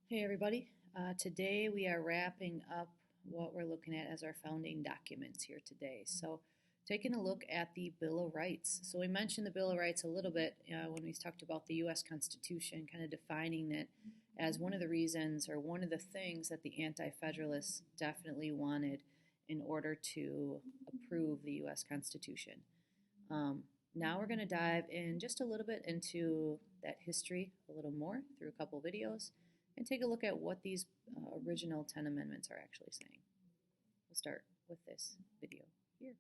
Hey, everybody. Today we are wrapping up what we're looking at as our founding documents here today. So, taking a look at the Bill of Rights. So, we mentioned the Bill of Rights a little bit when we talked about the U.S. Constitution, kind of defining it as one of the reasons or one of the things that the Anti Federalists definitely wanted in order to approve the U.S. Constitution. Um, Now we're going to dive in just a little bit into that history a little more through a couple videos and take a look at what these original 10 amendments are actually saying. We'll start with this video here.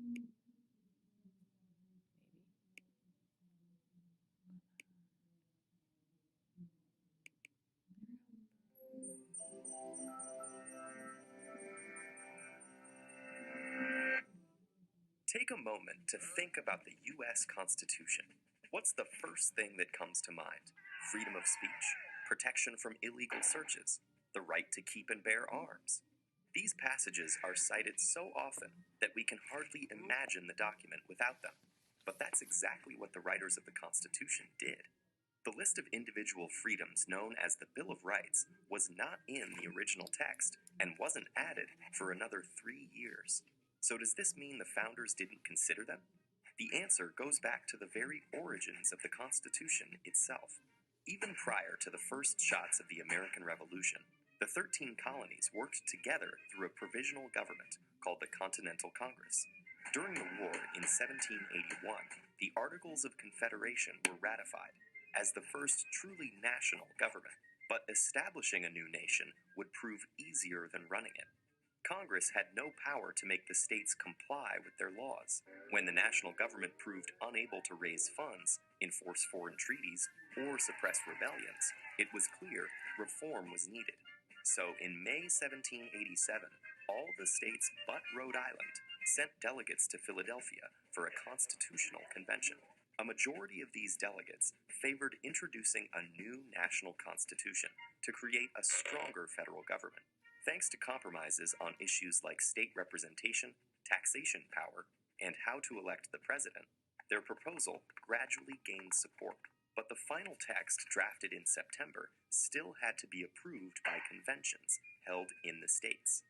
Maybe. Take a moment to think about the U.S. Constitution. What's the first thing that comes to mind? Freedom of speech, protection from illegal searches, the right to keep and bear arms. These passages are cited so often that we can hardly imagine the document without them. But that's exactly what the writers of the Constitution did. The list of individual freedoms known as the Bill of Rights was not in the original text and wasn't added for another 3 years. So does this mean the founders didn't consider them? The answer goes back to the very origins of the Constitution itself. Even prior to the first shots of the American Revolution, the 13 colonies worked together through a provisional government called the Continental Congress. During the war in 1781, the Articles of Confederation were ratified as the first truly national government, but establishing a new nation would prove easier than running it. Congress had no power to make the states comply with their laws. When the national government proved unable to raise funds, enforce foreign treaties, or suppress rebellions, it was clear reform was needed. So in May 1787, all the states but Rhode Island sent delegates to Philadelphia for a constitutional convention. A majority of these delegates favored introducing a new national constitution to create a stronger federal government. Thanks to compromises on issues like state representation, taxation power, and how to elect the president, their proposal gradually gained support. But the final text, drafted in September, still had to be approved by conventions held in the states.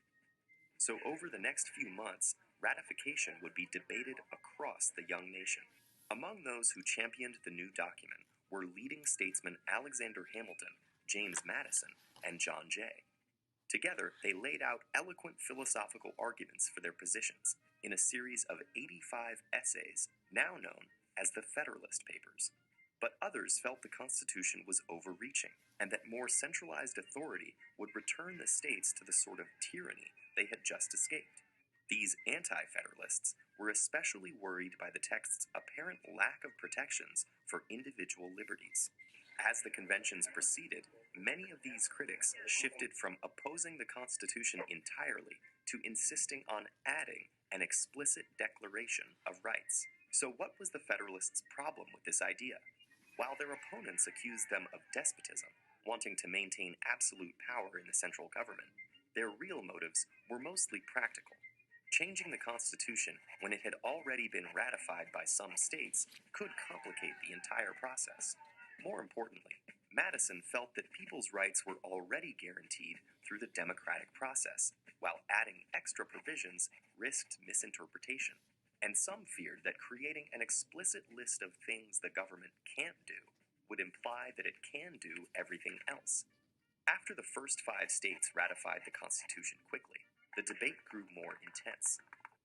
So over the next few months, ratification would be debated across the young nation. Among those who championed the new document were leading statesmen Alexander Hamilton, James Madison, and John Jay. Together, they laid out eloquent philosophical arguments for their positions in a series of 85 essays, now known as the Federalist Papers. But others felt the Constitution was overreaching, and that more centralized authority would return the states to the sort of tyranny they had just escaped. These anti-Federalists were especially worried by the text's apparent lack of protections for individual liberties. As the conventions proceeded, many of these critics shifted from opposing the Constitution entirely to insisting on adding an explicit declaration of rights. So what was the Federalists' problem with this idea? While their opponents accused them of despotism, wanting to maintain absolute power in the central government, their real motives were mostly practical. Changing the Constitution when it had already been ratified by some states could complicate the entire process. More importantly, Madison felt that people's rights were already guaranteed through the democratic process, while adding extra provisions risked misinterpretation. And some feared that creating an explicit list of things the government can't do would imply that it can do everything else. After the first 5 states ratified the Constitution quickly, the debate grew more intense.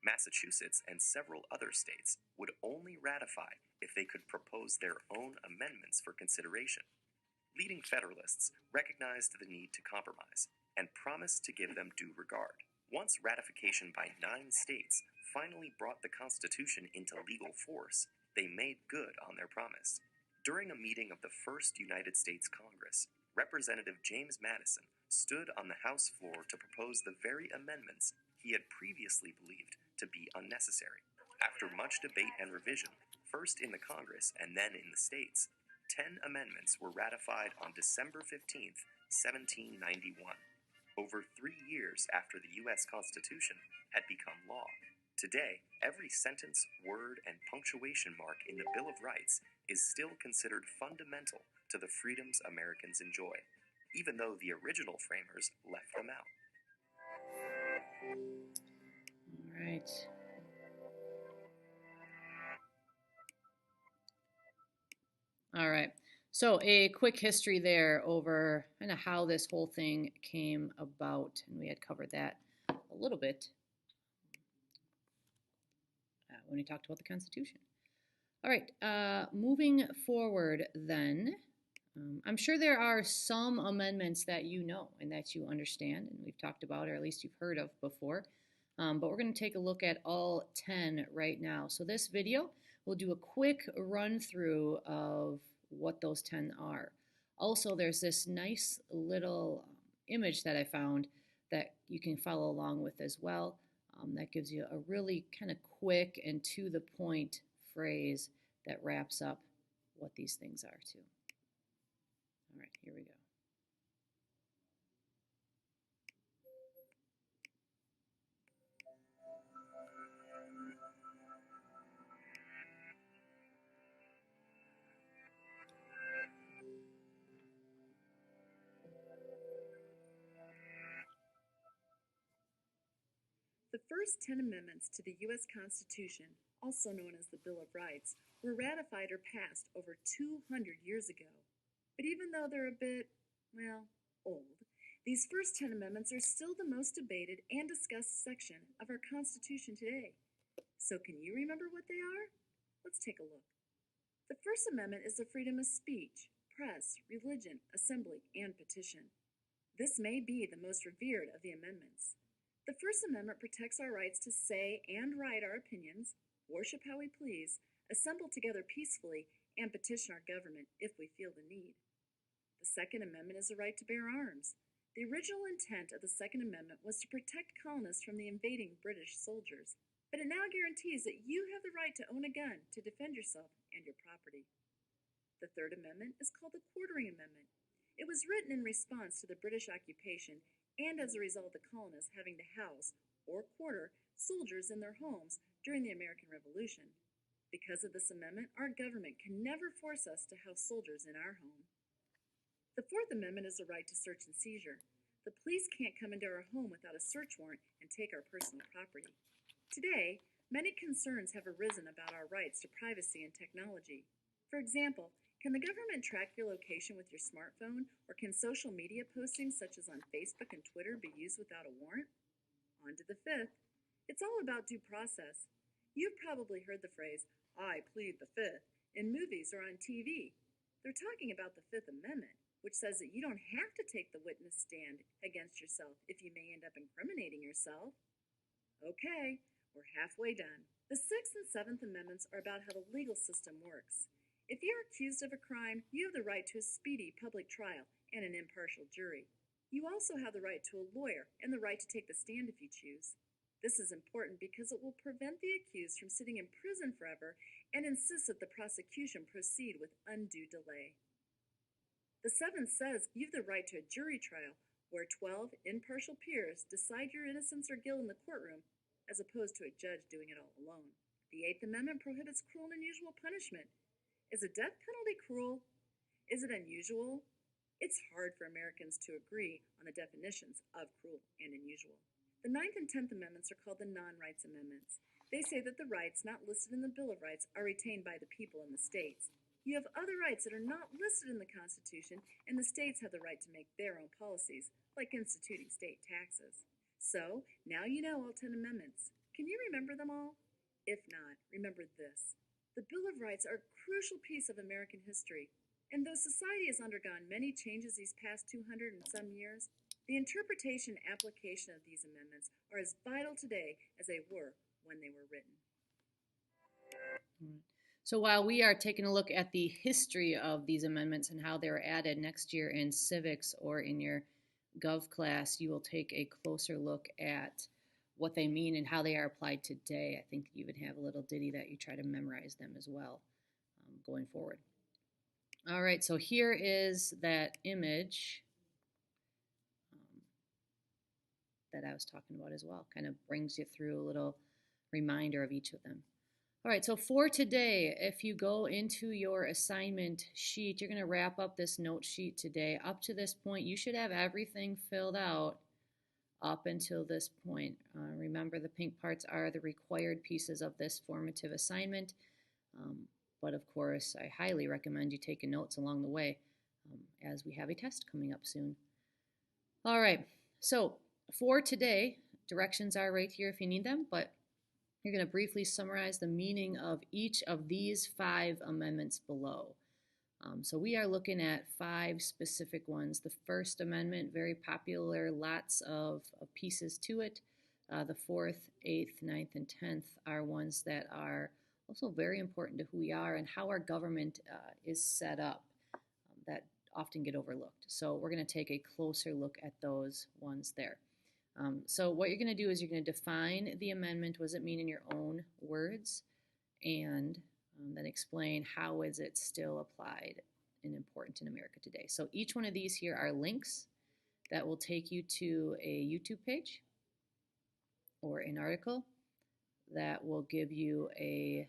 Massachusetts and several other states would only ratify if they could propose their own amendments for consideration. Leading Federalists recognized the need to compromise and promised to give them due regard. Once ratification by 9 states finally brought the Constitution into legal force, they made good on their promise. During a meeting of the First United States Congress, Representative James Madison stood on the House floor to propose the very amendments he had previously believed to be unnecessary. After much debate and revision, first in the Congress and then in the states, 10 amendments were ratified on December 15th, 1791, over 3 years after the U.S. Constitution had become law. Today, every sentence, word, and punctuation mark in the Bill of Rights is still considered fundamental to the freedoms Americans enjoy, even though the original framers left them out. All right. All right. So a quick history there over kind of how this whole thing came about, and we had covered that a little bit when we talked about the Constitution. All right, moving forward then, I'm sure there are some amendments that you know and that you understand and we've talked about, or at least you've heard of before, but we're going to take a look at all 10 right now. So this video, we'll do a quick run through of what those 10 are. Also, there's this nice little image that I found that you can follow along with as well. That gives you a really kind of quick and to the point phrase that wraps up what these things are too. All right, here we go. The first 10 amendments to the U.S. Constitution, also known as the Bill of Rights, were ratified or passed over 200 years ago. But even though they're a bit, well, old, these first 10 amendments are still the most debated and discussed section of our Constitution today. So can you remember what they are? Let's take a look. The First Amendment is the freedom of speech, press, religion, assembly, and petition. This may be the most revered of the amendments. The First Amendment protects our rights to say and write our opinions, worship how we please, assemble together peacefully, and petition our government if we feel the need. The Second Amendment is the right to bear arms. The original intent of the Second Amendment was to protect colonists from the invading British soldiers, but it now guarantees that you have the right to own a gun to defend yourself and your property. The Third Amendment is called the Quartering Amendment. It was written in response to the British occupation and as a result of the colonists having to house or quarter soldiers in their homes during the American Revolution. Because of this amendment, our government can never force us to house soldiers in our home. The Fourth Amendment is the right to search and seizure. The police can't come into our home without a search warrant and take our personal property. Today, many concerns have arisen about our rights to privacy and technology. For example, can the government track your location with your smartphone, or can social media postings such as on Facebook and Twitter be used without a warrant? On to the fifth. It's all about due process. You've probably heard the phrase, "I plead the fifth," in movies or on TV. They're talking about the Fifth Amendment, which says that you don't have to take the witness stand against yourself if you may end up incriminating yourself. Okay, we're halfway done. The Sixth and Seventh Amendments are about how the legal system works. If you're accused of a crime, you have the right to a speedy public trial and an impartial jury. You also have the right to a lawyer and the right to take the stand if you choose. This is important because it will prevent the accused from sitting in prison forever and insists that the prosecution proceed with undue delay. The seventh says you have the right to a jury trial where 12 impartial peers decide your innocence or guilt in the courtroom as opposed to a judge doing it all alone. The Eighth Amendment prohibits cruel and unusual punishment. Is a death penalty cruel? Is it unusual? It's hard for Americans to agree on the definitions of cruel and unusual. The Ninth and Tenth Amendments are called the Non-Rights Amendments. They say that the rights not listed in the Bill of Rights are retained by the people in the states. You have other rights that are not listed in the Constitution, and the states have the right to make their own policies, like instituting state taxes. So, now you know all 10 amendments. Can you remember them all? If not, remember this. The Bill of Rights are a crucial piece of American history, and though society has undergone many changes these past 200 and some years, the interpretation and application of these amendments are as vital today as they were when they were written. So while we are taking a look at the history of these amendments and how they were added next year in civics or in your Gov class, you will take a closer look at what they mean and how they are applied today. I think you would have a little ditty that you try to memorize them as well going forward. All right, so here is that image that I was talking about as well. Kind of brings you through a little reminder of each of them. All right, so for today, if you go into your assignment sheet, you're going to wrap up this note sheet today. Up to this point, you should have everything filled out up until this point. Remember, the pink parts are the required pieces of this formative assignment. But of course, I highly recommend you taking notes along the way as we have a test coming up soon. All right, so for today, directions are right here if you need them, but you're going to briefly summarize the meaning of each of these 5 amendments below. So we are looking at 5 specific ones. The First Amendment, very popular, lots of pieces to it. The 4th, 8th, 9th, and 10th are ones that are also very important to who we are and how our government is set up that often get overlooked. So we're going to take a closer look at those ones there. So what you're going to do is you're going to define the amendment, what does it mean in your own words, and then explain how is it still applied and important in America today. So each one of these here are links that will take you to a YouTube page or an article that will give you a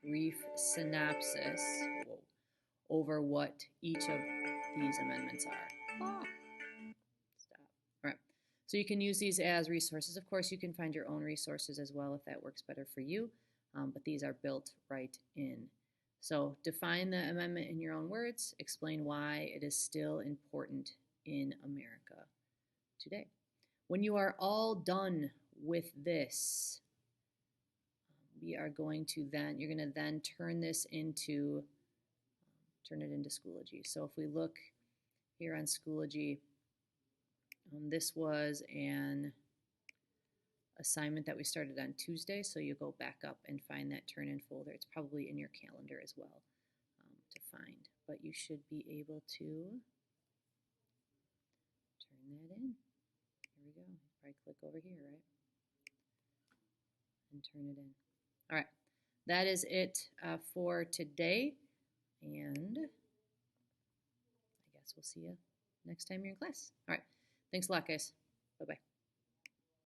brief synopsis over what each of these amendments are. Stop. All right. So you can use these as resources. Of course, you can find your own resources as well if that works better for you, but these are built right in. So define the amendment in your own words. Explain why it is still important in America today. When you are all done with this, you're going to then turn it into Schoology. So if we look here on Schoology, this was an assignment that we started on Tuesday, so you go back up and find that turn-in folder. It's probably in your calendar as well to find, but you should be able to turn that in. Here we go. Probably click over here, right? And turn it in. All right, that is it for today, and I guess we'll see you next time you're in class. All right, thanks a lot, guys. Bye-bye.